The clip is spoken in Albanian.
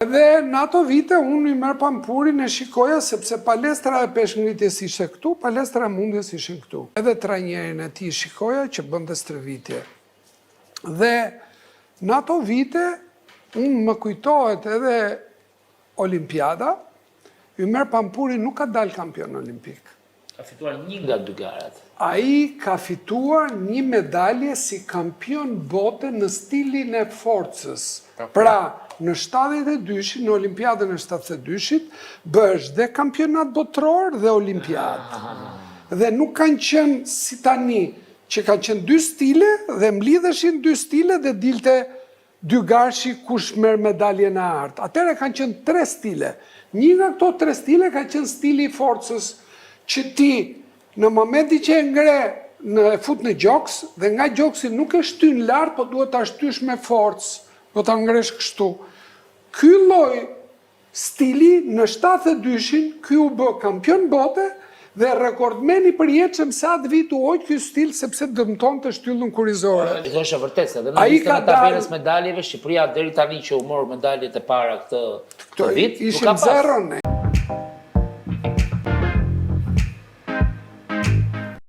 Dhe në ato vite unë i merë pampurin e shikoja sepse palestra e peshngritjes ishte këtu, palestra e mundjes ishin këtu. Edhe trajnerin e ti shikoja që bënde stërvitje. Dhe në ato vite unë më kujtohet edhe Olimpiada, i merë pampurin nuk ka dalë kampion olimpik. Ka fituar një nga dy garat. Ai ka fituar një medalje si kampion bote në stilin e forcës. Pra, në 72-shin, në Olimpiadën e 72-shit, bësh dhe kampionat botëror dhe Olimpiadë. Dhe nuk kanë qenë si tani, që kanë qenë dy stile dhe mlidheshin dy stile dhe dilte dy garshi kush merr medaljen e artë. Atëre kanë qenë 3 stile. Një nga këto 3 stile ka qenë stili i forcës, që ti në momenti që e ngre në fut në gjoks, dhe nga gjoksi nuk e shtyn lart, po duhet ta shtysh me forcë, do ta ngresh kështu. Ky lloj stili në 72-shin, ky u bë kampion bote dhe rekordmeni përjetshëm sa atë vit u hoq ky stil sepse dëmtonte shtyllën kurizore. Kjo është e vërtetë, edhe në listën e tabelës medaljeve Shqipëria deri tani që u mor medaljet e para këtë vit, nuk ka pas. Ishim 0.